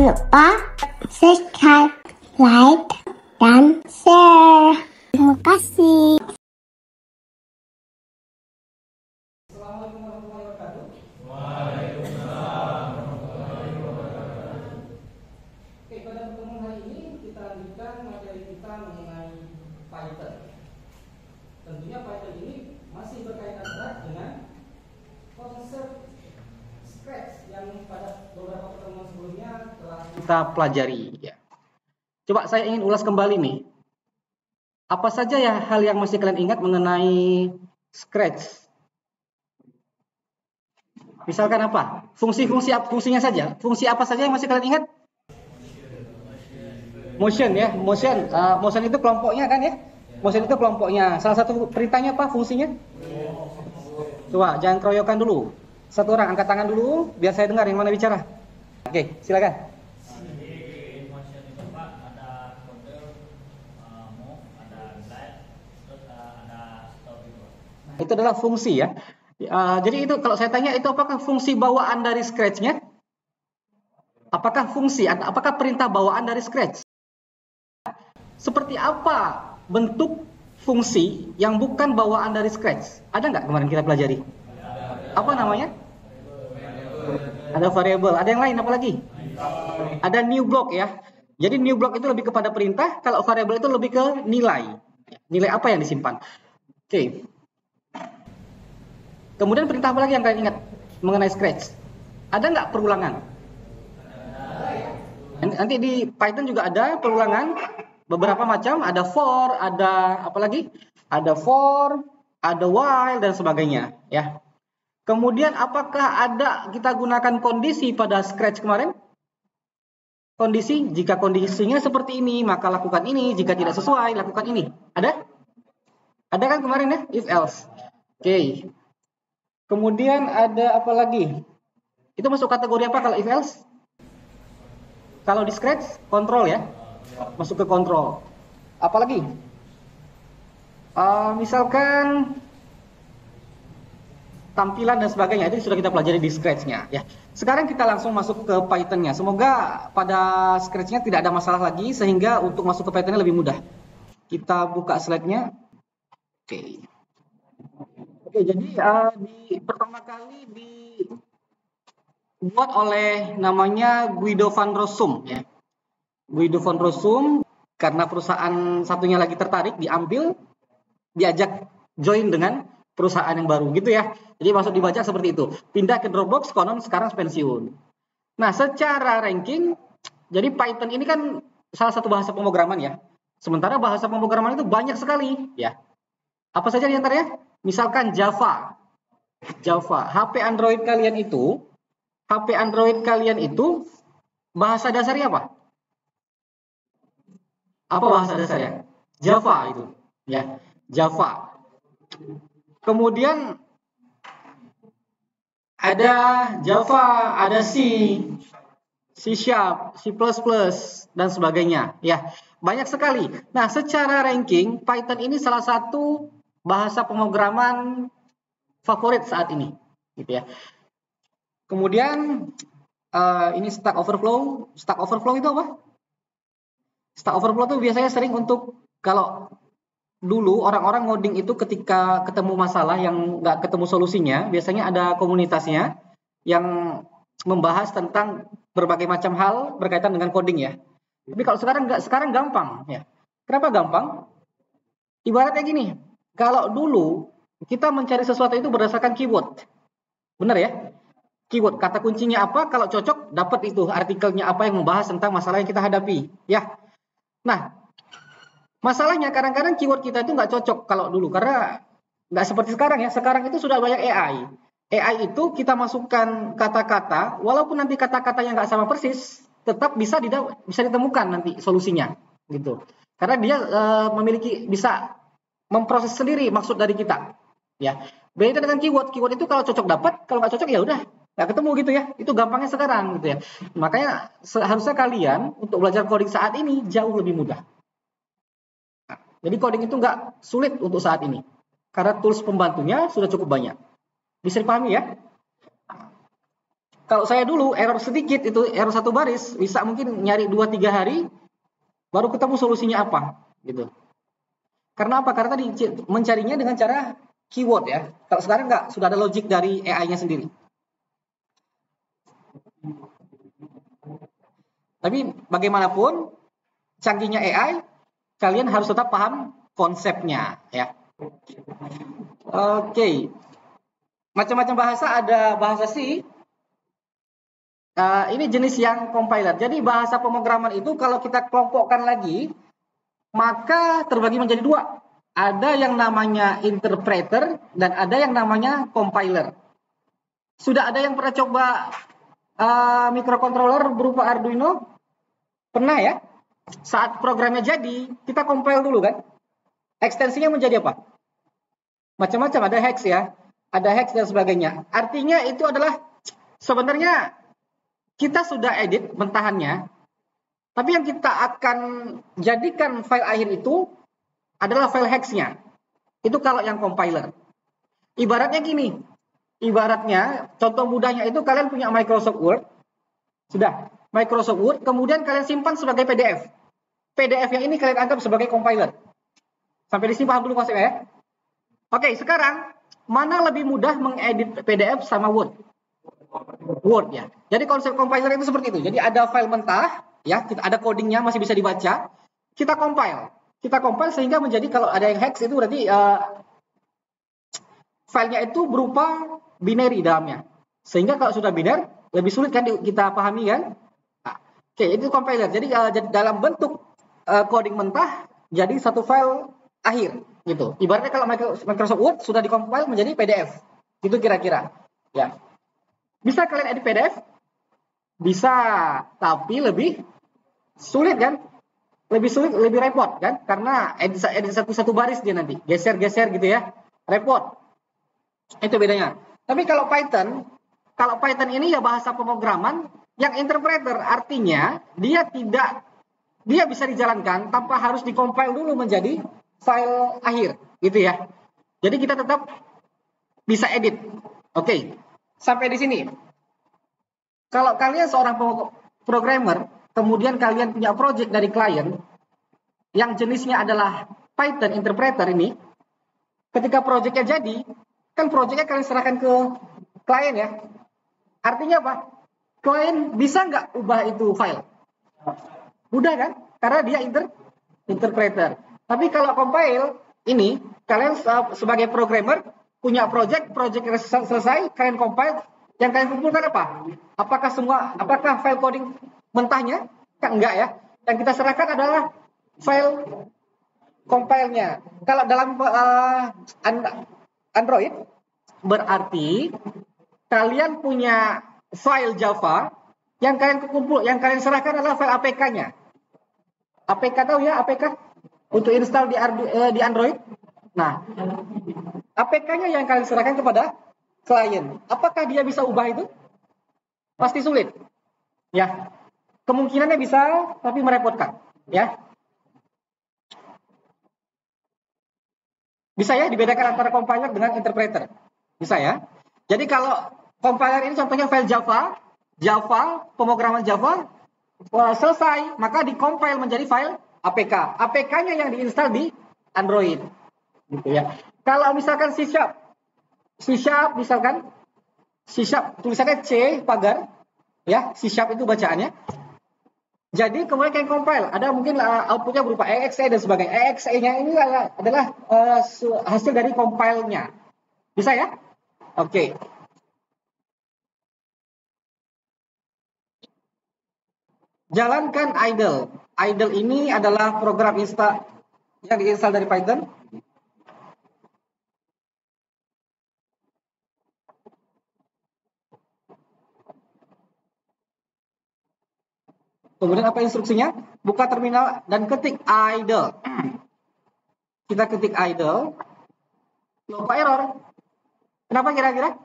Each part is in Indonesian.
lupa subscribe, like, dan share. Terima kasih. Assalamualaikum warahmatullahi wabarakatuh. Waalaikumsalam warahmatullahi wabarakatuh. Oke, pada pertemuan hari ini kita lanjutkan materi kita mengenai Python. Tentunya Python ini masih berkaitan erat dengan konsep Scratch yang pada beberapa pertemuan sebelumnya telah kita pelajari. Ya. Coba saya ingin ulas kembali nih. Apa saja ya hal yang masih kalian ingat mengenai Scratch? Misalkan apa? Fungsinya saja. Fungsi apa saja yang masih kalian ingat? Motion ya, motion itu kelompoknya kan ya? Motion itu kelompoknya. Salah satu perintahnya apa? Fungsinya? Coba jangan keroyokan dulu. Satu orang angkat tangan dulu, biar saya dengar yang mana bicara. Oke, silakan. Motion itu Pak ada control, move, ada slide, terus ada stop gitu. Itu adalah fungsi ya. Jadi itu kalau saya tanya itu apakah fungsi bawaan dari Scratch-nya? Apakah perintah bawaan dari Scratch? Seperti apa bentuk fungsi yang bukan bawaan dari Scratch? Ada nggak kemarin kita pelajari? Apa namanya? Ada variable. Ada yang lain apa lagi? Ada new block ya. Jadi new block itu lebih kepada perintah, kalau variable itu lebih ke nilai. Nilai apa yang disimpan? Oke. Kemudian perintah apa lagi yang kalian ingat mengenai Scratch? Ada nggak perulangan? Nanti di Python juga ada perulangan beberapa macam. Ada for, ada apa lagi? Ada for, ada while dan sebagainya. Ya. Kemudian apakah ada kita gunakan kondisi pada Scratch kemarin? Kondisi, jika kondisinya seperti ini maka lakukan ini, jika tidak sesuai lakukan ini. Ada? Ada kan kemarin ya? If else. Oke. Kemudian ada apa lagi? Itu masuk kategori apa kalau if else? Kalau di Scratch, kontrol ya. Masuk ke kontrol. Apa lagi? Misalkan tampilan dan sebagainya, itu sudah kita pelajari di Scratch-nya ya. Sekarang kita langsung masuk ke Python-nya. Semoga pada Scratch-nya tidak ada masalah lagi sehingga untuk masuk ke Python-nya lebih mudah. Kita buka slide-nya. Oke, jadi pertama kali dibuat oleh namanya Guido van Rossum ya. Guido van Rossum karena perusahaan satunya lagi tertarik diambil, diajak join dengan perusahaan yang baru gitu ya. Jadi maksud dibaca seperti itu. Pindah ke Dropbox, konon sekarang pensiun. Nah, secara ranking, jadi Python ini kan salah satu bahasa pemrograman ya. Sementara bahasa pemrograman itu banyak sekali ya. Apa saja di antaranya? Misalkan Java. HP Android kalian itu bahasa dasarnya apa? Apa bahasa dasarnya? Java itu, ya. Java. Kemudian ada Java, ada C Sharp, C++, dan sebagainya. Ya, banyak sekali. Nah, secara ranking, Python ini salah satu bahasa pemrograman favorit saat ini, gitu ya. Kemudian ini Stack Overflow. Stack Overflow itu apa? Stack Overflow itu biasanya sering untuk kalau dulu orang-orang ngoding itu ketika ketemu masalah yang nggak ketemu solusinya, biasanya ada komunitasnya yang membahas tentang berbagai macam hal berkaitan dengan coding ya. Tapi kalau sekarang gampang ya. Kenapa gampang? Ibaratnya gini, kalau dulu kita mencari sesuatu itu berdasarkan keyword. Benar ya? Keyword, kata kuncinya apa, kalau cocok dapat itu artikelnya apa yang membahas tentang masalah yang kita hadapi, ya. Nah, masalahnya kadang-kadang keyword kita itu nggak cocok kalau dulu karena nggak seperti sekarang ya. Sekarang itu sudah banyak AI. AI itu kita masukkan kata-kata, walaupun nanti kata-katanya nggak sama persis, tetap bisa ditemukan nanti solusinya, gitu. Karena dia bisa memproses sendiri maksud dari kita, ya. Beda dengan keyword. Keyword itu kalau cocok dapat, kalau nggak cocok ya udah nggak ketemu gitu ya. Itu gampangnya sekarang gitu ya. Makanya seharusnya kalian untuk belajar coding saat ini jauh lebih mudah. Jadi coding itu nggak sulit untuk saat ini. Karena tools pembantunya sudah cukup banyak. Bisa dipahami ya? Kalau saya dulu error sedikit itu error satu baris bisa mungkin nyari 2-3 hari baru ketemu solusinya apa gitu. Karena apa? Karena tadi mencarinya dengan cara keyword ya. Kalau sekarang enggak, sudah ada logic dari AI-nya sendiri. Tapi bagaimanapun canggihnya AI, kalian harus tetap paham konsepnya ya. Oke. Macam-macam bahasa, ada bahasa C. Ini jenis yang compiler. Jadi bahasa pemrograman itu kalau kita kelompokkan lagi, maka terbagi menjadi dua. Ada yang namanya interpreter dan ada yang namanya compiler. Sudah ada yang pernah coba microcontroller berupa Arduino? Pernah ya? Saat programnya jadi, kita compile dulu kan? Ekstensinya menjadi apa? Macam-macam, ada hex ya. Ada hex dan sebagainya. Artinya itu adalah sebenarnya kita sudah edit mentahannya, tapi yang kita akan jadikan file akhir itu adalah file hexnya. Itu kalau yang compiler. Ibaratnya gini, ibaratnya contoh mudahnya itu kalian punya Microsoft Word, sudah Microsoft Word, kemudian kalian simpan sebagai PDF. PDF yang ini kalian anggap sebagai compiler. Sampai di sini paham dulu konsepnya ya? Oke, sekarang mana lebih mudah mengedit PDF sama Word? Word ya. Jadi konsep compiler itu seperti itu. Jadi ada file mentah, ya, kita ada codingnya masih bisa dibaca. Kita compile sehingga menjadi kalau ada yang hex itu berarti filenya itu berupa binary dalamnya. Sehingga kalau sudah biner lebih sulit kan kita pahami kan? Nah, oke, itu compiler. Jadi dalam bentuk coding mentah jadi satu file akhir gitu. Ibaratnya kalau Microsoft Word sudah dikompil menjadi PDF. Itu kira-kira. Ya. Bisa kalian edit PDF? Bisa, tapi lebih sulit kan? Lebih sulit, lebih repot kan? Karena edit satu baris dia nanti. Geser-geser gitu ya. Repot. Itu bedanya. Tapi kalau Python ini ya bahasa pemrograman yang interpreter. Artinya dia bisa dijalankan tanpa harus dikompil dulu menjadi file akhir. Gitu ya. Jadi kita tetap bisa edit. Oke. Sampai di sini. Kalau kalian seorang programmer, kemudian kalian punya project dari klien, yang jenisnya adalah Python interpreter ini, ketika projectnya jadi, kan projectnya kalian serahkan ke klien ya. Artinya apa? Klien bisa nggak ubah itu file? Mudah kan? Karena dia interpreter. Tapi kalau compile, ini, kalian sebagai programmer, punya project selesai, kalian compile, yang kalian kumpulkan apa? Apakah file coding mentahnya? Kan enggak ya. Yang kita serahkan adalah file compile-nya. Kalau dalam Android, berarti kalian punya file Java, yang kalian serahkan adalah file APK-nya. APK tahu ya, APK? Untuk install di Android. Nah, APK-nya yang kalian serahkan kepada klien. Apakah dia bisa ubah itu? Pasti sulit. Ya. Kemungkinannya bisa, tapi merepotkan. Ya. Bisa ya dibedakan antara compiler dengan interpreter. Bisa ya. Jadi kalau compiler ini contohnya file Java, pemrograman Java, selesai, maka dikompil menjadi file APK. APK-nya yang diinstal di Android. Gitu ya. Kalau misalkan C# misalkan C# tulisannya C pagar ya, C# itu bacaannya. Jadi kemudian kalian compile, ada mungkin outputnya berupa exe dan sebagainya. Exe-nya ini adalah hasil dari compile-nya. Bisa ya? Oke. Jalankan idle. Idle ini adalah program yang diinstal dari Python. Kemudian apa instruksinya? Buka terminal dan ketik idle. Kita ketik idle. Lupa error. Kenapa kira-kira?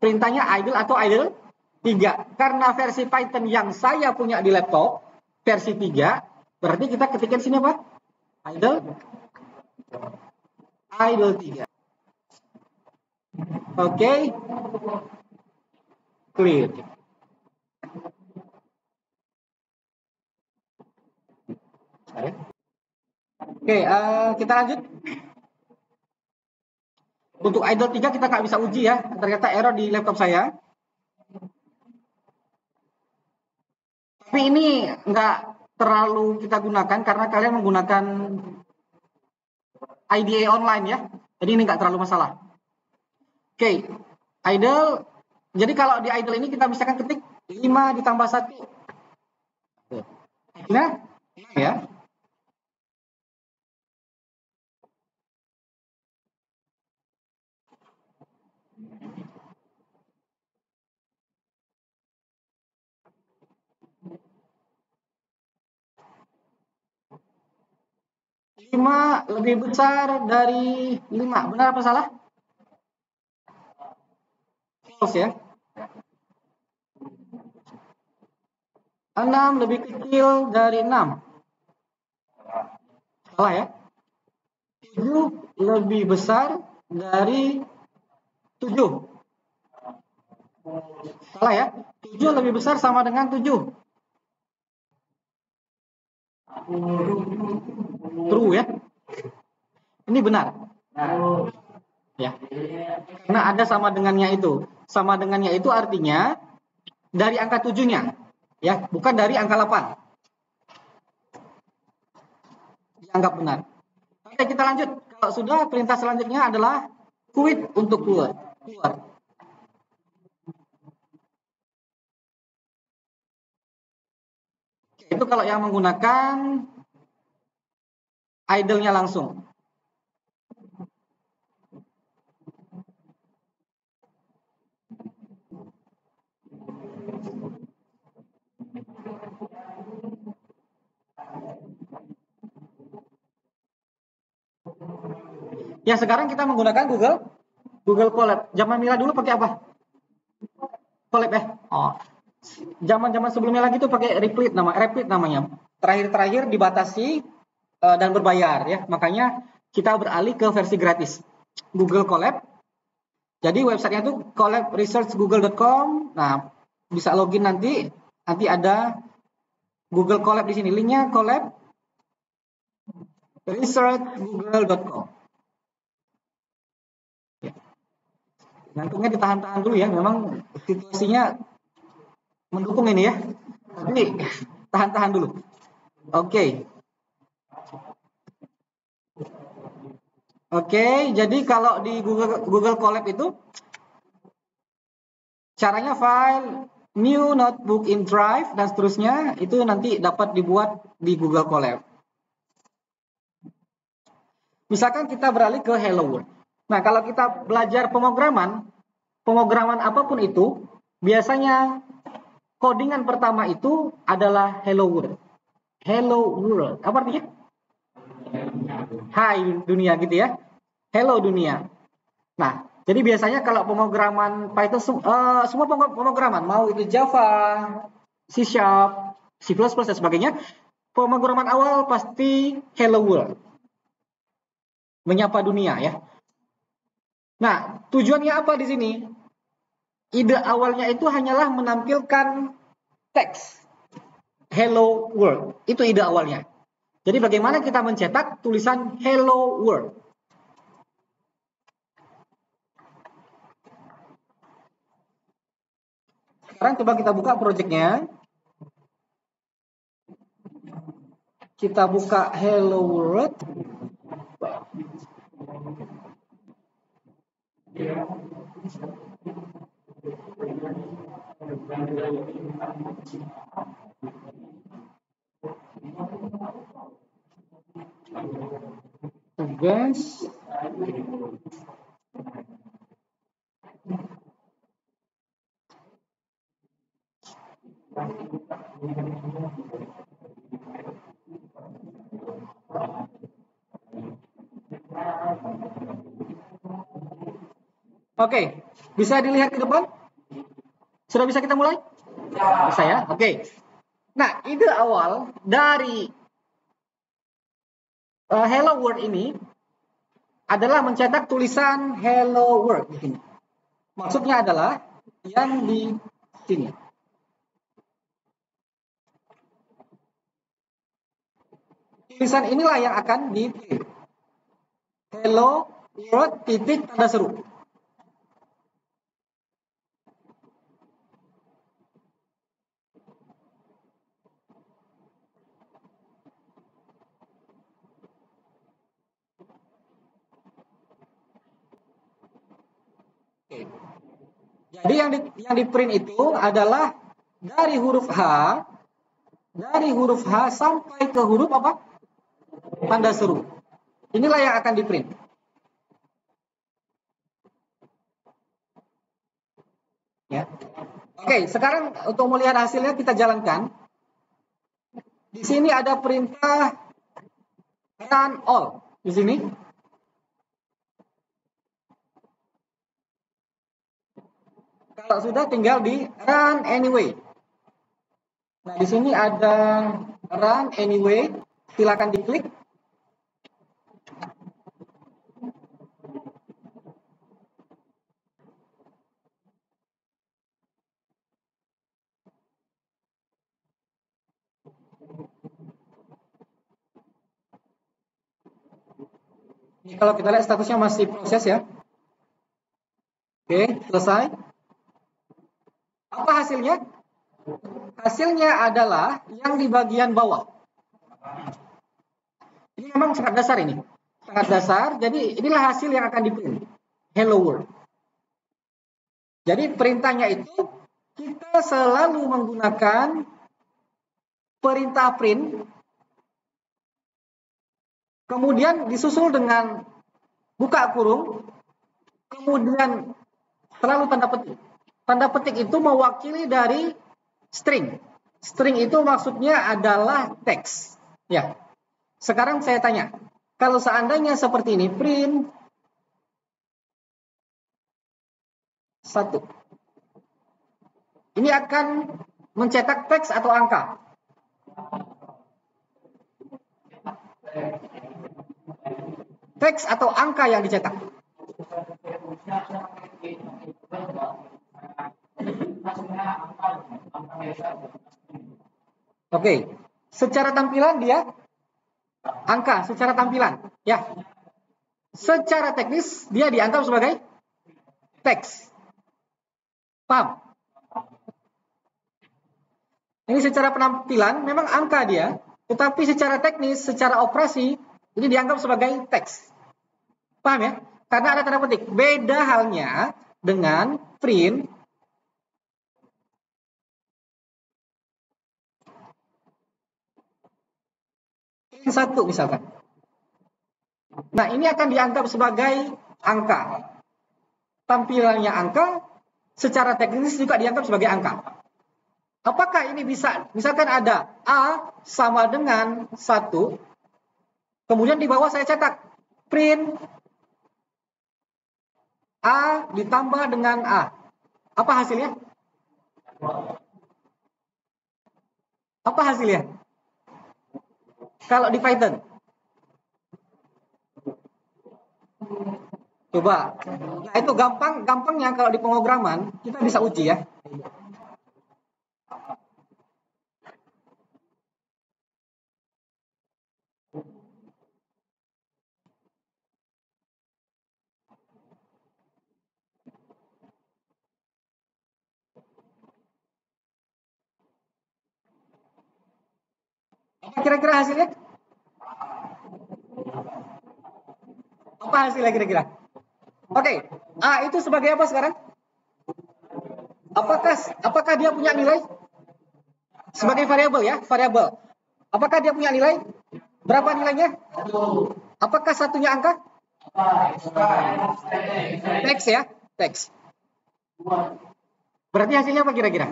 Perintahnya idle atau idle 3. Karena versi Python yang saya punya di laptop, versi 3, berarti kita ketikkan sini apa? Idle 3. Oke. clear. Oke, kita lanjut. Untuk idle 3 kita nggak bisa uji ya, ternyata error di laptop saya. Tapi ini nggak terlalu kita gunakan karena kalian menggunakan IDE online ya, jadi ini nggak terlalu masalah. Oke, idle. Jadi kalau di idle ini kita misalkan ketik 5 ditambah 1. Nah, ya. Lima lebih besar dari 5. Benar apa salah? False ya. 6 lebih kecil dari 6. Salah ya. 7 lebih besar dari 7. Salah ya. 7 lebih besar sama dengan 7. True ya. Ini benar. Ya. Karena ada sama dengannya itu. Sama dengannya itu artinya dari angka 7-nya. Ya, bukan dari angka 8. Dianggap benar. Oke, kita lanjut. Kalau sudah, perintah selanjutnya adalah quit untuk keluar. Oke, itu kalau yang menggunakan idle-nya langsung. Ya, sekarang kita menggunakan Google Colab. Zaman Mila dulu pakai apa? Colab ya? Oh. Zaman-zaman sebelumnya lagi tuh pakai Replit namanya. Terakhir dibatasi dan berbayar ya. Makanya kita beralih ke versi gratis. Google Colab. Jadi websitenya itu collabresearchgoogle.com. Nah, bisa login nanti ada Google Colab di sini. Linknya collabresearchgoogle.com. Nantinya ditahan-tahan dulu ya. Memang situasinya mendukung ini ya. Tapi tahan-tahan dulu. Oke. Oke, jadi kalau di Google Colab itu caranya file new notebook in Drive dan seterusnya itu nanti dapat dibuat di Google Colab. Misalkan kita beralih ke Hello World. Nah, kalau kita belajar pemrograman apapun itu, biasanya codingan pertama itu adalah Hello World. Hello World. Apa artinya? Hai dunia gitu ya. Hello dunia. Nah, jadi biasanya kalau pemrograman Python semua pemrograman mau itu Java, C#, C++ dan sebagainya, pemrograman awal pasti Hello World. Menyapa dunia ya. Nah, tujuannya apa di sini? Ide awalnya itu hanyalah menampilkan teks Hello World. Itu ide awalnya. Jadi bagaimana kita mencetak tulisan Hello World? Sekarang coba kita buka projectnya. Kita buka Hello World. Guys. Oke, bisa dilihat ke depan? Sudah bisa kita mulai? Bisa ya? Oke. Nah, ide awal dari Hello World ini adalah mencetak tulisan Hello World di sini. Maksudnya adalah yang Sini. Tulisan inilah yang akan di print. Hello world titik tanda seru. Jadi yang di print itu adalah dari huruf H sampai ke huruf apa? Tanda seru. Inilah yang akan di print. Ya. Oke, sekarang untuk melihat hasilnya kita jalankan. Di sini ada perintah run all di sini. Kalau sudah tinggal di run anyway. Nah, di sini ada run anyway. Silakan diklik. Ini kalau kita lihat statusnya masih proses ya. Oke, selesai. Apa hasilnya? Hasilnya adalah yang di bagian bawah. Ini memang sangat dasar ini. Sangat dasar. Jadi inilah hasil yang akan di-print. Hello world. Jadi perintahnya itu kita selalu menggunakan perintah print. Kemudian disusul dengan buka kurung. Kemudian selalu tanda petik. Tanda petik itu mewakili dari string. String itu maksudnya adalah teks. Ya. Sekarang saya tanya, kalau seandainya seperti ini, print 1. Ini akan mencetak teks atau angka? Teks atau angka yang dicetak? Oke, secara tampilan dia angka, secara tampilan, ya. Secara teknis dia dianggap sebagai teks. Paham? Ini secara penampilan memang angka dia, tetapi secara teknis, secara operasi ini dianggap sebagai teks. Paham ya? Karena ada tanda petik. Beda halnya dengan print. Print 1 misalkan. Nah, ini akan dianggap sebagai angka. Tampilannya angka, secara teknis juga dianggap sebagai angka. Apakah ini bisa, misalkan ada A sama dengan 1, kemudian di bawah saya cetak print A ditambah dengan A. Apa hasilnya? Apa hasilnya? Kalau di Python. Coba. Nah, itu gampangnya kalau di pemrograman kita bisa uji ya. Apa kira-kira hasilnya? Apa hasilnya kira-kira? Oke, A itu sebagai apa sekarang? Apakah dia punya nilai? Sebagai variabel ya, variabel. Apakah dia punya nilai? Berapa nilainya? Apakah satunya angka? Teks ya, teks. Berarti hasilnya apa kira-kira?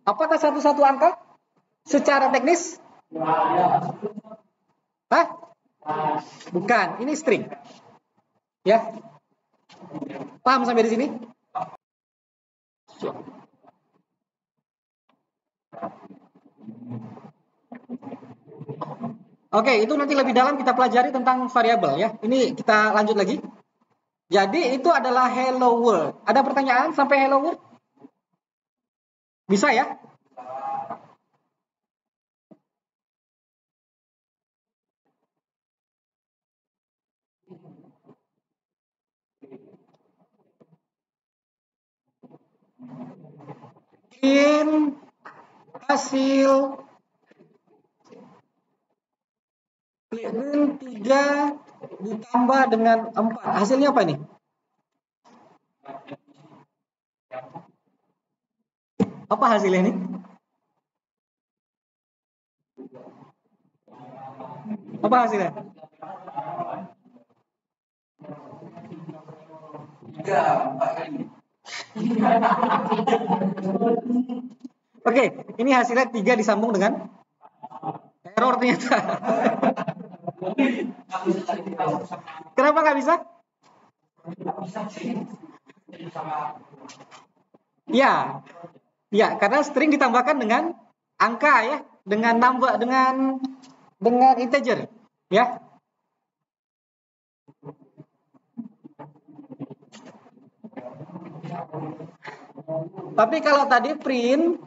Apakah satu-satu angka? Secara teknis? Hah? Bukan, ini string. Ya. Paham sampai di sini? Oke, itu nanti lebih dalam kita pelajari tentang variabel ya. Ini kita lanjut lagi. Jadi itu adalah hello world. Ada pertanyaan sampai hello world? Bisa ya? Print hasil print 3 ditambah dengan 4. Hasilnya apa ini? Apa hasilnya ini? Apa hasilnya? Oke, ini hasilnya 3 disambung dengan error ternyata. Kenapa nggak bisa? Ya, ya, karena string ditambahkan dengan angka ya, dengan nambah dengan integer, ya. Tapi kalau tadi print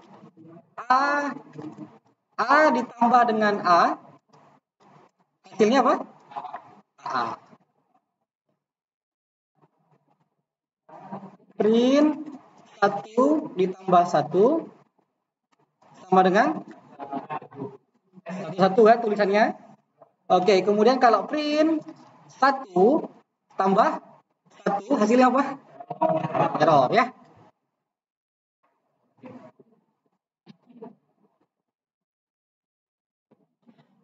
A ditambah dengan A, hasilnya apa? A. Print 1 ditambah 1 sama dengan 1 ya tulisannya. Oke, kemudian kalau print 1 tambah 1 hasilnya apa? Error ya.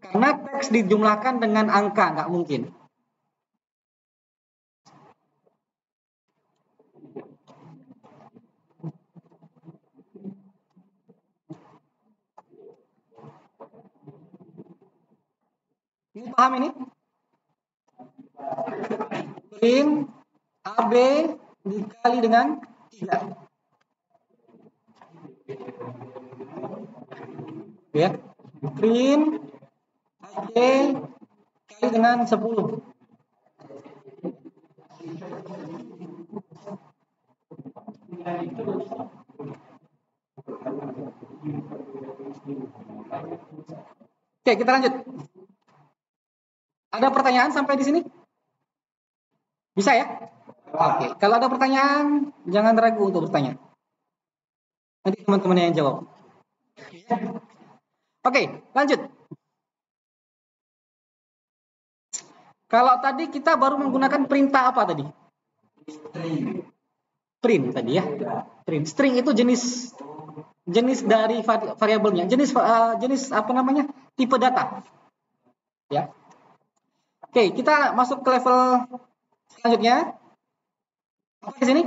Karena teks dijumlahkan dengan angka, nggak mungkin. Ini paham ini? Print AB dikali dengan 3. Ya. Print AC kali dengan 10. Oke, kita lanjut. Ada pertanyaan sampai di sini? Bisa ya? Oke, kalau ada pertanyaan, jangan ragu untuk bertanya. Nanti teman-teman yang jawab. Oke, lanjut. Kalau tadi kita baru menggunakan perintah apa tadi? Print tadi ya. Print. String itu jenis dari variabelnya, jenis apa namanya? Tipe data. Ya. Oke, kita masuk ke level selanjutnya. Apa di sini?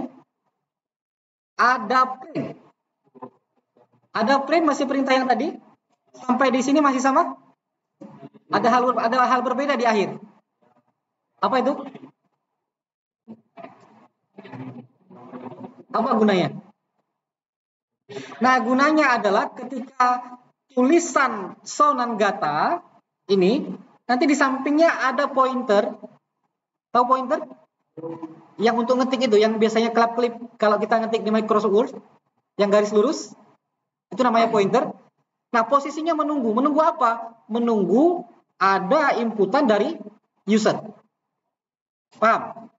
Ada print. Ada print masih perintah yang tadi. Sampai di sini masih sama? Ada hal berbeda di akhir. Apa itu? Apa gunanya? Nah, gunanya adalah ketika tulisan Sonangata ini nanti di sampingnya ada pointer. Tahu pointer? Yang untuk ngetik itu, yang biasanya kelap-kelip kalau kita ngetik di Microsoft Word, yang garis lurus, itu namanya pointer. Nah, posisinya menunggu. Menunggu apa? Menunggu ada inputan dari user. Paham?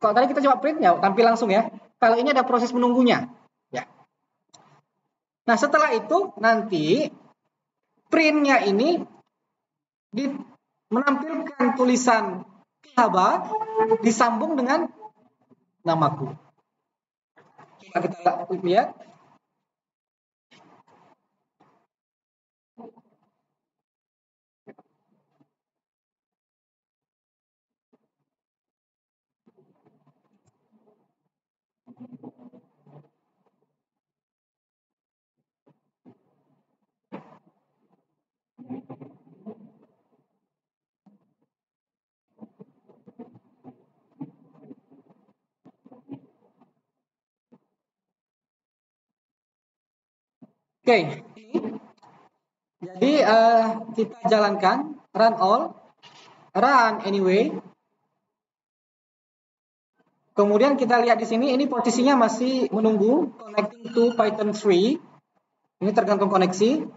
Kalau tadi kita coba print, ya tampil langsung ya. Kalau ini ada proses menunggunya. Ya. Nah, setelah itu nanti printnya ini menampilkan tulisan Kihaba disambung dengan namaku. Coba kita lihat. Oke, jadi kita jalankan run all, run anyway, Kemudian kita lihat di sini, ini posisinya masih menunggu connecting to Python 3. Ini tergantung koneksi.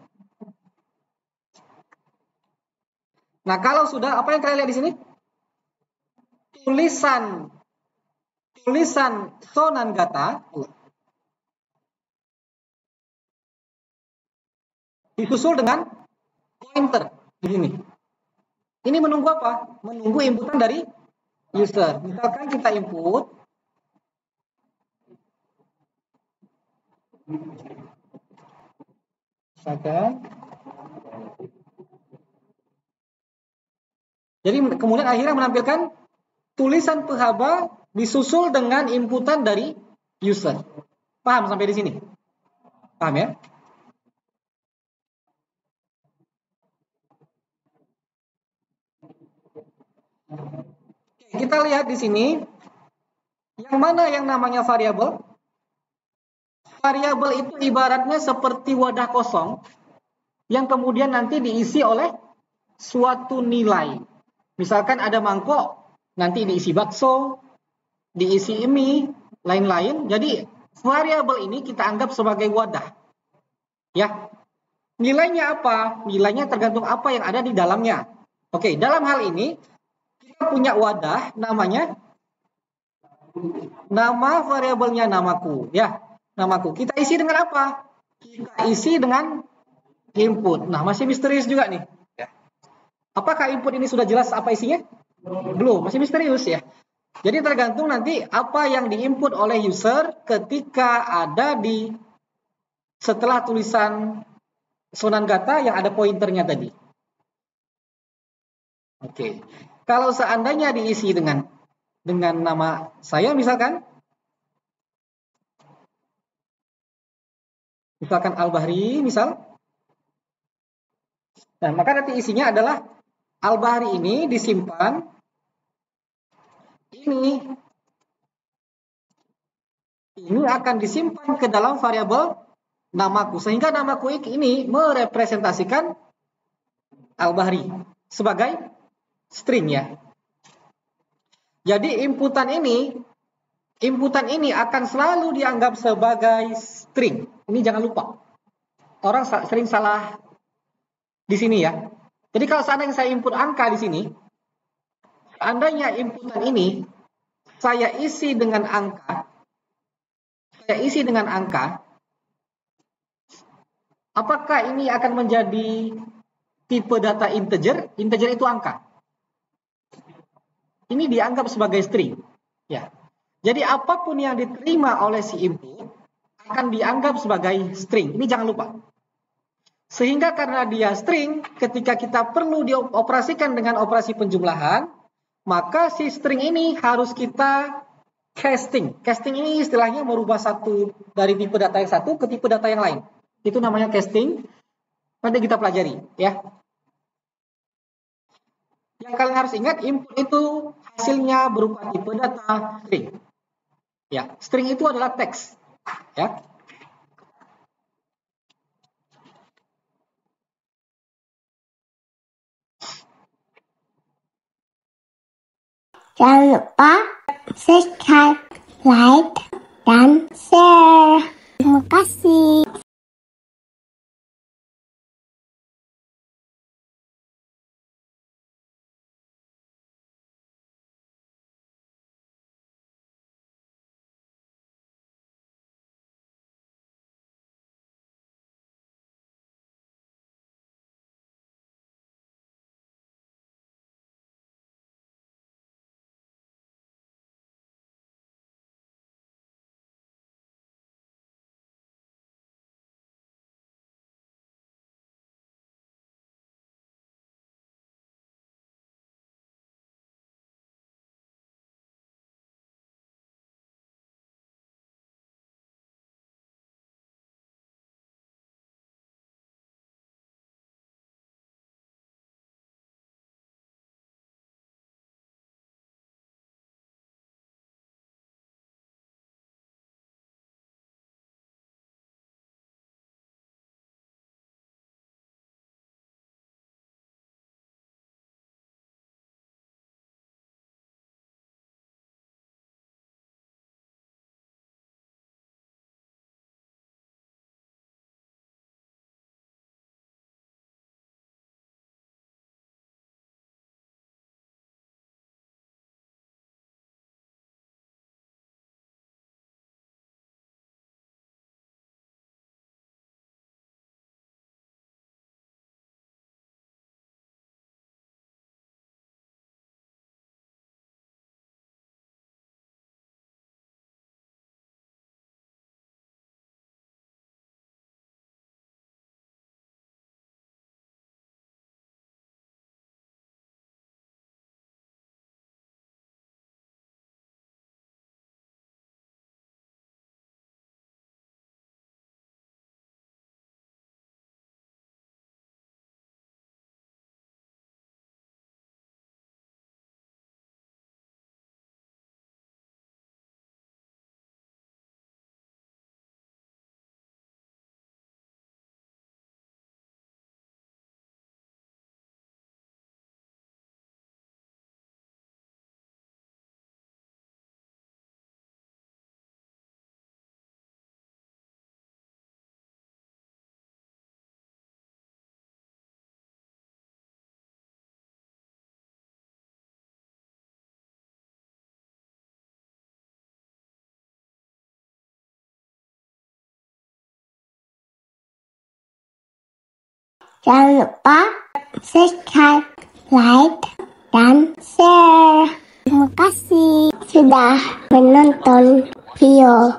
Nah, kalau sudah, apa yang kalian lihat di sini? Tulisan Sonangata disusul dengan pointer di sini. Ini menunggu apa? Menunggu inputan dari user. Misalkan kita input jadi kemudian akhirnya menampilkan tulisan Phaba disusul dengan inputan dari user. Paham sampai di sini? Paham ya? Kita lihat di sini, yang mana yang namanya variabel? Variabel itu ibaratnya seperti wadah kosong yang kemudian nanti diisi oleh suatu nilai. Misalkan ada mangkok, nanti diisi bakso, diisi mie, lain-lain. Jadi variabel ini kita anggap sebagai wadah. Ya. Nilainya apa? Nilainya tergantung apa yang ada di dalamnya. Oke, dalam hal ini kita punya wadah namanya nama variabelnya namaku, ya. Namaku. Kita isi dengan apa? Kita isi dengan input. Nah, masih misterius juga nih. Ya. Apakah input ini sudah jelas apa isinya? Belum, masih misterius ya. Jadi tergantung nanti apa yang diinput oleh user ketika ada di setelah tulisan Sonangata yang ada pointernya tadi. Oke. Kalau seandainya diisi dengan nama saya misalkan Al-Bahri misal. Nah, maka nanti isinya adalah Al-Bahri ini disimpan ini akan disimpan ke dalam variabel namaku, sehingga namaku ini merepresentasikan Al-Bahri sebagai string ya. Jadi inputan ini akan selalu dianggap sebagai string. Ini jangan lupa. Orang sering salah di sini ya. Jadi kalau seandainya saya input angka di sini, seandainya inputan ini saya isi dengan angka, apakah ini akan menjadi tipe data integer? Integer itu angka. Ini dianggap sebagai string. Ya. Jadi apapun yang diterima oleh si input akan dianggap sebagai string. Ini jangan lupa. Sehingga karena dia string, ketika kita perlu dioperasikan dengan operasi penjumlahan, maka si string ini harus kita casting. Casting ini istilahnya merubah satu dari tipe data yang satu ke tipe data yang lain. Itu namanya casting. Nanti kita pelajari, ya. Yang kalian harus ingat, input itu hasilnya berupa tipe data string. Ya, string itu adalah teks. Ya. Jangan lupa subscribe, like, dan share. Terima kasih. Jangan lupa subscribe, like, dan share. Terima kasih sudah menonton video